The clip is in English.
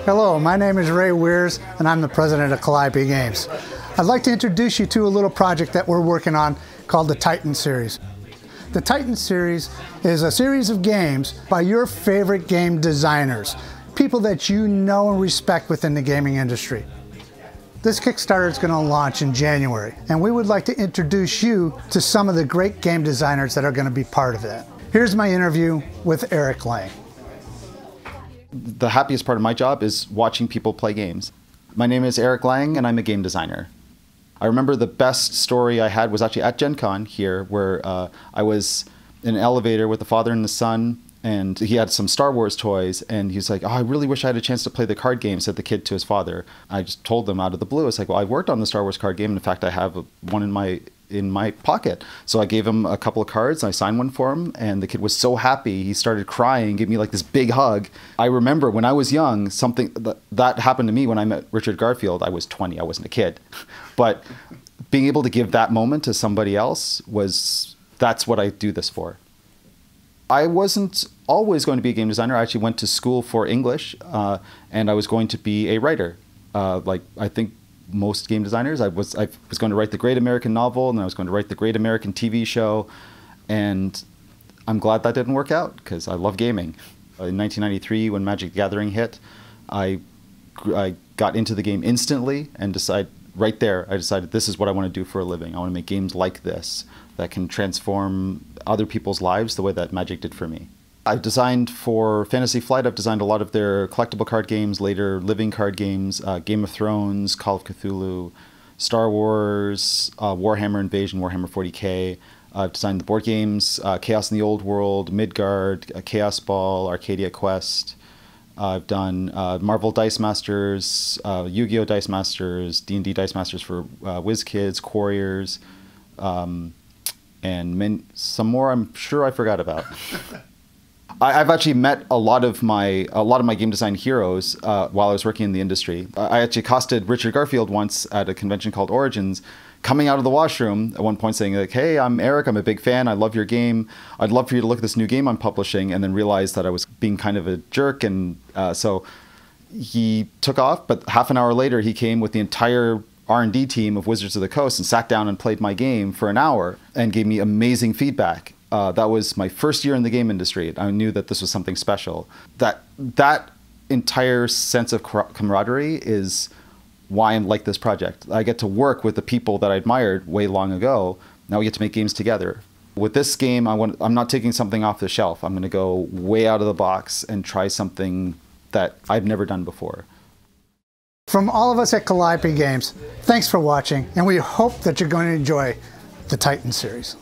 Hello, my name is Ray Weirs, and I'm the president of Calliope Games. I'd like to introduce you to a little project that we're working on called the Titan Series. The Titan Series is a series of games by your favorite game designers, people that you know and respect within the gaming industry. This Kickstarter is going to launch in January, and we would like to introduce you to some of the great game designers that are going to be part of it. Here's my interview with Eric Lang. The happiest part of my job is watching people play games. My name is Eric Lang, and I'm a game designer. I remember the best story I had was actually at Gen Con here, where I was in an elevator with the father and the son, and he had some Star Wars toys, and he's like, "Oh, I really wish I had a chance to play the card game," said the kid to his father. I just told them out of the blue, it's like, "Well, I worked on the Star Wars card game, and in fact, I have one in my pocket." So I gave him a couple of cards, and I signed one for him, and the kid was so happy, he started crying, gave me like this big hug. I remember when I was young, something that happened to me when I met Richard Garfield. I was 20, I wasn't a kid. But being able to give that moment to somebody else that's what I do this for. I wasn't always going to be a game designer. I actually went to school for English, and I was going to be a writer. Like I think most game designers, I was going to write the great American novel, and I was going to write the great American TV show, and I'm glad that didn't work out because I love gaming. In 1993, when Magic the Gathering hit, I got into the game instantly and right there, I decided this is what I want to do for a living. I want to make games like this that can transform other people's lives the way that Magic did for me. I've designed for Fantasy Flight, I've designed a lot of their collectible card games, later living card games, Game of Thrones, Call of Cthulhu, Star Wars, Warhammer Invasion, Warhammer 40K. I've designed the board games, Chaos in the Old World, Midgard, Kaosball, Arcadia Quest. I've done Marvel Dice Masters, Yu-Gi-Oh! Dice Masters, D&D Dice Masters for WizKids, Quarriors, and some more I'm sure I forgot about. I've actually met a lot of my game design heroes while I was working in the industry. I actually accosted Richard Garfield once at a convention called Origins, coming out of the washroom at one point saying like, "Hey, I'm Eric, I'm a big fan, I love your game, I'd love for you to look at this new game I'm publishing," and then realized that I was being kind of a jerk, and so he took off, but half an hour later he came with the entire R&D team of Wizards of the Coast and sat down and played my game for an hour and gave me amazing feedback. That was my first year in the game industry. I knew that this was something special. That entire sense of camaraderie is why I like this project. I get to work with the people that I admired way long ago. Now we get to make games together. With this game, I'm not taking something off the shelf. I'm going to go way out of the box and try something that I've never done before. From all of us at Calliope Games, thanks for watching, and we hope that you're going to enjoy the Titan series.